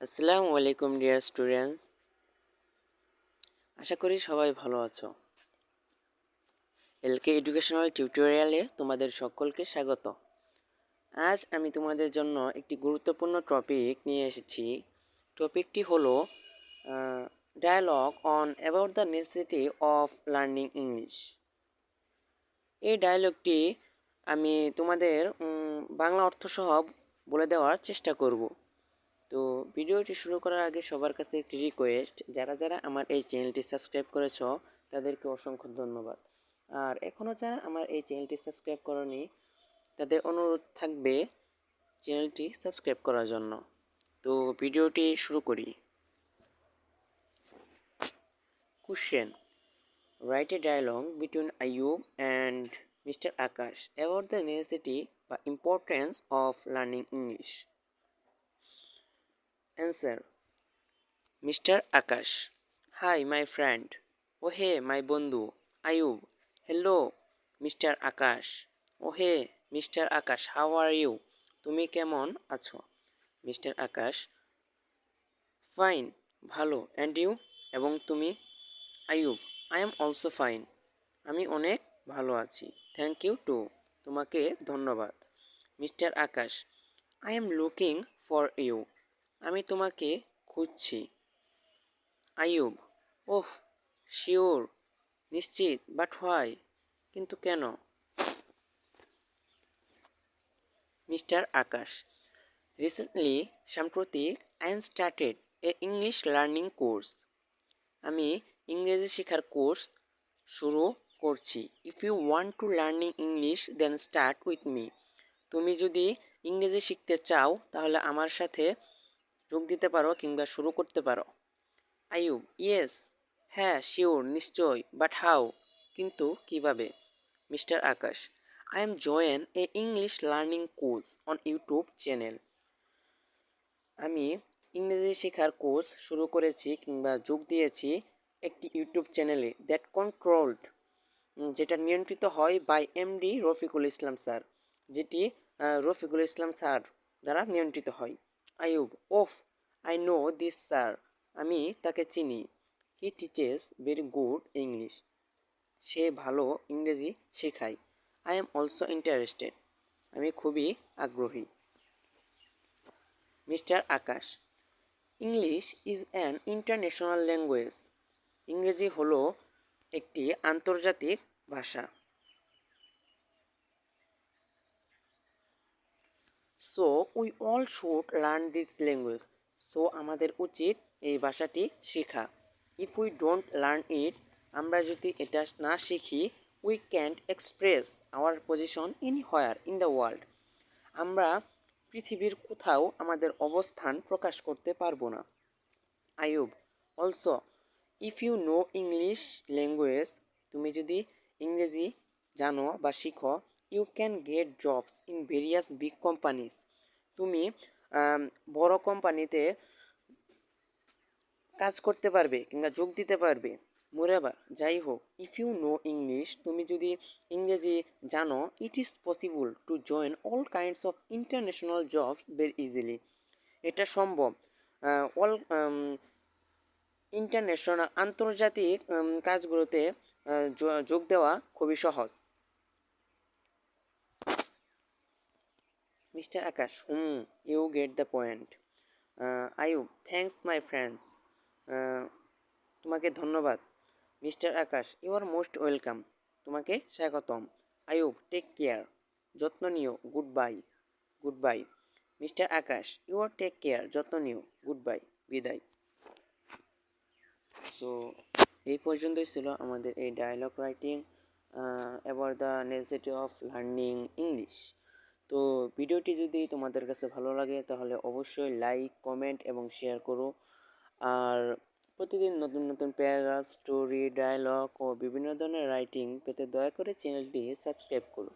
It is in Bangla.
আসসালামু আলাইকুম ডিয়ার স্টুডেন্টস, আশা করি সবাই ভালো আছো। এলকে এডুকেশনাল টিউটোরিয়ালে তোমাদের সকলকে স্বাগত। আজ আমি তোমাদের জন্য একটি গুরুত্বপূর্ণ টপিক নিয়ে এসেছি। টপিকটি হলো dialogue on about the necessity of learning English. এই ডায়ালগটি আমি তোমাদের বাংলা অর্থসহ বলে দেওয়ার চেষ্টা করব। তো ভিডিওটি শুরু করার আগে সবার কাছে একটি রিকোয়েস্ট, যারা যারা আমার এই চ্যানেলটি সাবস্ক্রাইব করেছো তাদেরকে অসংখ্য ধন্যবাদ। আর এখনও যারা আমার এই চ্যানেলটি সাবস্ক্রাইব করনি তাদের অনুরোধ থাকবে চ্যানেলটি সাবস্ক্রাইব করার জন্য। তো ভিডিওটি শুরু করি। Question: write a dialogue between Ayub and mister Akash about the necessity বা importance of learning English. Answer: Mr. Akash. Hi, my friend. Oh hey, my বন্ধু Ayub. Hello, Mr. Akash. Oh hey, Mr. Akash. How are you? তুমি কেমন আছো? Mr. Akash: Fine, ভালো. And you? এবং তুমি? Ayub: I am also fine. আমি অনেক ভালো আছি. Thank you too. তোমাকে ধন্যবাদ. Mr. Akash: I am looking for you. আমি তোমাকে খুঁজছি. আইয়ুব: ওহ, শিওর, নিশ্চিত, বাট হোয়াই, কিন্তু কেন? মিস্টার আকাশ: রিসেন্টলি, সাম্প্রতিক, I am started a English learning course. আমি ইংরেজি শেখার কোর্স শুরু করছি। If you want to learning English then start with me. তুমি যদি ইংরেজি শিখতে চাও তাহলে আমার সাথে যোগ দিতে পারো কিংবা শুরু করতে পারো। আইয়ুব: ইয়েস, হ্যাঁ, শিওর, নিশ্চয়, বাট হাউ, কিন্তু কিভাবে? Mister Akash: I am join A English learning course on YouTube channel. আমি ইংরেজি শেখার কোর্স শুরু করেছি কিংবা যোগ দিয়েছি একটি ইউটিউব চ্যানেলে, দ্যাট কন্ট্রোলড, যেটা নিয়ন্ত্রিত হয় by MD Rafiqul Islam sir, যেটি রফিকুল ইসলাম স্যার দ্বারা নিয়ন্ত্রিত হয়। আইয়ুব: ওফ, আই নো দিস স্যার, আমি তাকে চিনি। He teaches very good English, সে ভালো ইংরেজি শেখায়। আই এম অলসো ইন্টারেস্টেড, আমি খুবই আগ্রহী। Mister Akash: English is an international language. ইংরেজি হলো একটি আন্তর্জাতিক ভাষা। So we all should learn this language. So আমাদের উচিত এই ভাষাটি শেখা। If we don't learn it, আমরা যদি এটা না শিখি, we can't express our position anywhere in the world. আমরা পৃথিবীর কোথাও আমাদের অবস্থান প্রকাশ করতে পারবো না। Ayub: also, if you know English language, তুমি যদি ইংরেজি জানো বা শিখো, you can get jobs in various big companies. তুমি বড় কোম্পানিতে কাজ করতে পারবে কিংবা যোগ দিতে পারবে। মোরেবা, যাই হোক, ইফ ইউ নো ইংলিশ, তুমি যদি ইংরেজি জানো, it is possible to join all kinds of international jobs very easily. এটা সম্ভব অল ইন্টারন্যাশনাল আন্তর্জাতিক কাজগুলোতে যোগ দেওয়া খুবই সহজ। Mister Akash: you get the point. Ayub: thanks my friends, তোমাকে ধন্যবাদ। Mister Akash: you are most welcome, তোমাকে স্বাগতম। আইয়ুব: টেক কেয়ার, যত্ন নিও, good bye. Good bye. Mister Akash: you are take care, যত্ন নিও, গুড বাই, বিদায়। সো এই পর্যন্তই ছিল আমাদের এই dialogue writing about the necessity of learning English. তো ভিডিওটি যদি তোমাদের কাছে ভালো লাগে তাহলে অবশ্যই লাইক, কমেন্ট এবং শেয়ার করো। আর প্রতিদিন নতুন নতুন প্যারাগ্রাফ, স্টোরি, ডায়ালগ ও বিভিন্ন ধরনের রাইটিং পেতে দয়া করে চ্যানেলটি সাবস্ক্রাইব করো।